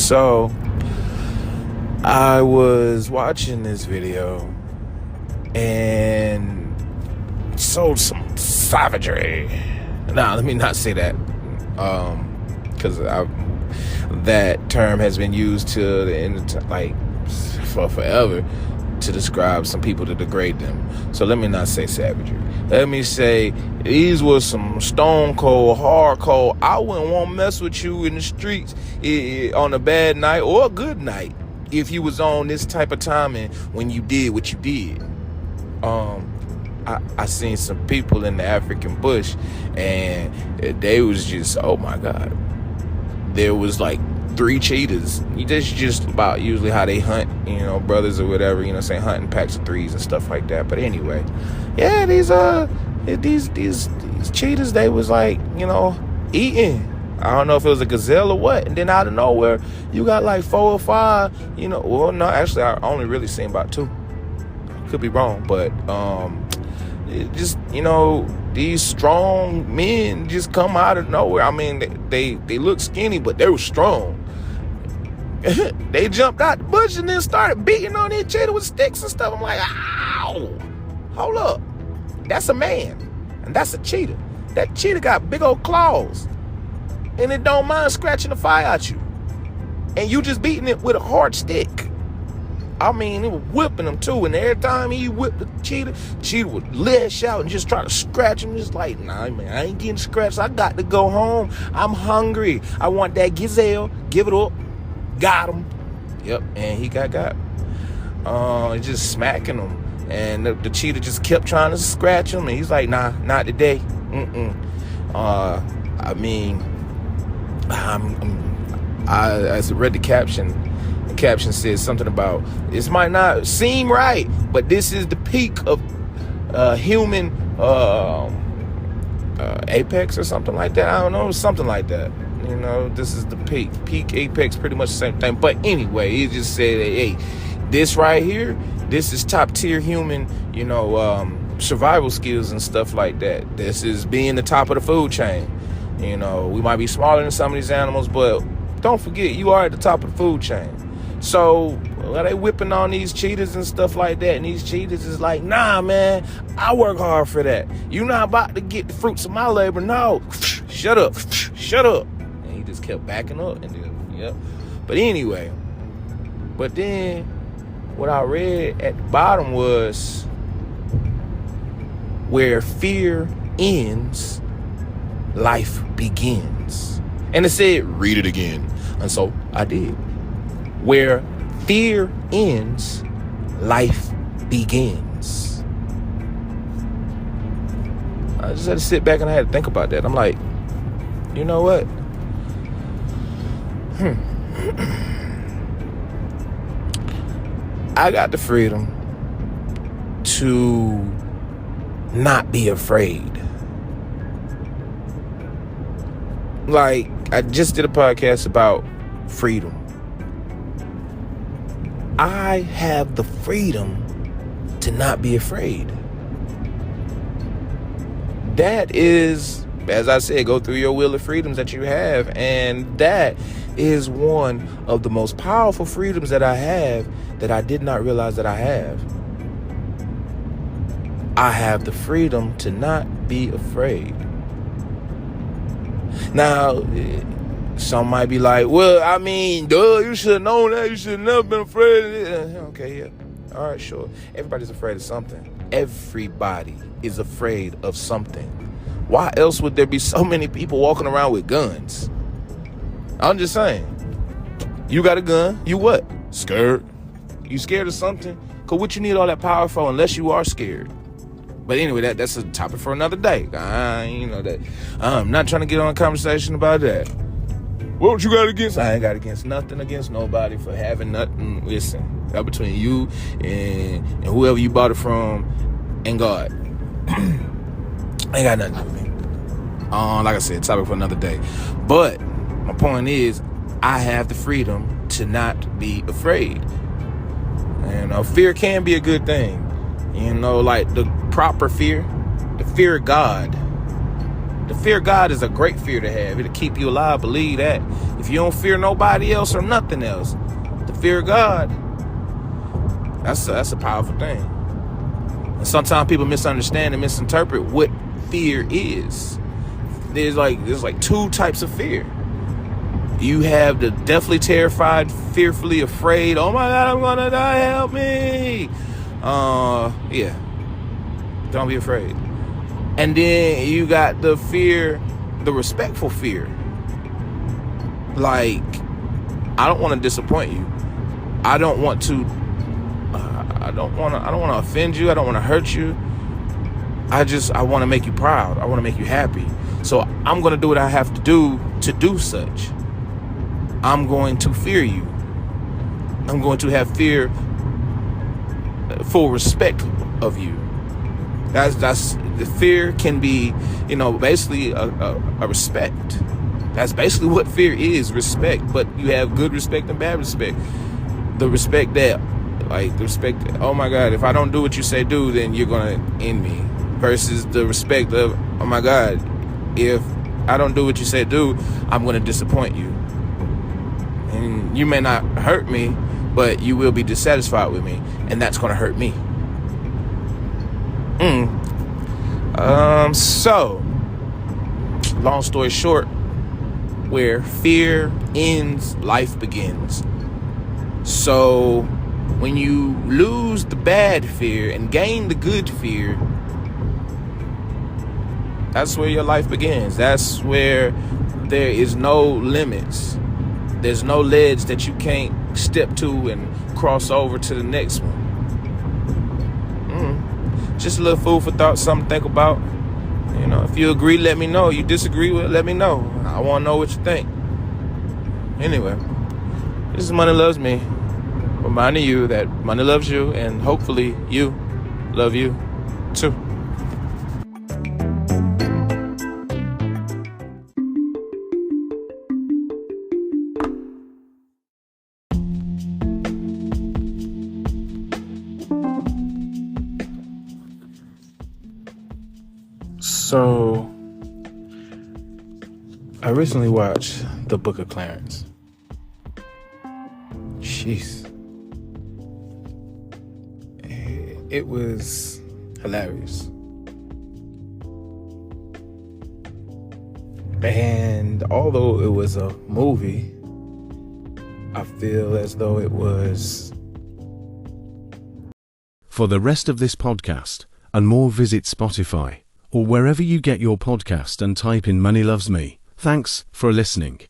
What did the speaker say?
So, I was watching this video and showed some savagery. Nah, let me not say that. Because that term has been used to the end of like for forever to describe some people, to degrade them. So let me not say savagery. Let me say these were some stone cold, hardcore. I wouldn't want to mess with you in the streets on a bad night or a good night if you was on this type of timing when you did what you did. I seen some people in the African bush and they was just, oh my God. There was like 3 cheetahs. That's just about usually how they hunt, brothers or whatever, saying hunting packs of 3s and stuff like that. But anyway, yeah, these cheetahs, they was like, eating. I don't know if it was a gazelle or what. And then out of nowhere, you got like 4 or 5, well, no, actually, I only really seen about 2. Could be wrong, but just, these strong men just come out of nowhere. I mean, they look skinny, but they were strong. They jumped out the bush and then started beating on each other with sticks and stuff. I'm like, ow, hold up. That's a man, and that's a cheetah. That cheetah got big old claws, and it don't mind scratching the fire out you. And you just beating it with a hard stick. I mean, it was whipping him too, and every time he whipped the cheetah would lash out and just try to scratch him. Just like, nah, man, I ain't getting scratched. I got to go home. I'm hungry. I want that gazelle. Give it up. Got him. Yep, and he got. Just smacking him, and the cheetah just kept trying to scratch him, and he's like, nah, not today. I mean, I read the caption. The caption says something about, this might not seem right, but this is the peak of human apex or something like that. I don't know, something like that. This is the peak apex, pretty much the same thing. But anyway, it just said, hey, this right here, this is top tier human, survival skills and stuff like that. This is being the top of the food chain. We might be smaller than some of these animals, but don't forget, you are at the top of the food chain. So they whipping on these cheetahs and stuff like that, and these cheetahs is like, nah, man, I work hard for that. You not about to get the fruits of my labor. No, shut up. And he just kept backing up, and then, yep. But anyway, then what I read at the bottom was, where fear ends, life begins. And it said, read it again. And so I did. Where fear ends, life begins. I just had to sit back and I had to think about that. I'm like, you know what? I got the freedom to not be afraid. Like, I just did a podcast about freedom. I have the freedom to not be afraid. That is, as I said, go through your wheel of freedoms that you have. And that is one of the most powerful freedoms that I have that I did not realize that I have. I have the freedom to not be afraid. Now, some might be like, well, I mean, duh, you should have known that. You should have never been afraid of it. Okay, yeah. All right, sure. Everybody's afraid of something. Everybody is afraid of something. Why else would there be so many people walking around with guns? I'm just saying. You got a gun. You what? Scared. You scared of something? Because what you need all that power for unless you are scared? But anyway, that's a topic for another day. That I'm not trying to get on a conversation about that. What you got against? I ain't got nothing against nobody for having nothing. Listen, that between you and whoever you bought it from and God. Ain't got nothing to do with me. Like I said, topic for another day. But my point is, I have the freedom to not be afraid. And fear can be a good thing. Like the proper fear, the fear of God. The fear of God is a great fear to have. It'll keep you alive. Believe that. If you don't fear nobody else or nothing else, the fear of God, that's a powerful thing. And sometimes people misunderstand and misinterpret what fear is. There's like two types of fear. You have the deathly terrified, fearfully afraid. Oh my God, I'm gonna die, help me. Yeah. Don't be afraid. And then you got the fear, the respectful fear. Like, I don't want to disappoint you. I don't want to offend you. I don't want to hurt you. I want to make you proud. I want to make you happy. So I'm going to do what I have to do such. I'm going to fear you. I'm going to have fear, full respect of you. That's the fear can be, basically a respect. That's basically what fear is, respect. But you have good respect and bad respect. The respect that, oh my God, if I don't do what you say do, then you're going to end me. Versus the respect of, oh my God, if I don't do what you say do, I'm going to disappoint you. And you may not hurt me, but you will be dissatisfied with me. And that's going to hurt me. So, long story short, where fear ends, life begins. So, when you lose the bad fear and gain the good fear, that's where your life begins. That's where there is no limits. There's no ledge that you can't step to and cross over to the next one. Just a little food for thought, something to think about. If you agree, let me know. You disagree with it, let me know. I want to know what you think. Anyway, this is Money Loves Me. Reminding you that money loves you, and hopefully you love you too. So, I recently watched The Book of Clarence. Jeez. It was hilarious. And although it was a movie, I feel as though it was... For the rest of this podcast and more, visit Spotify or wherever you get your podcast and type in Money Loves Me. Thanks for listening.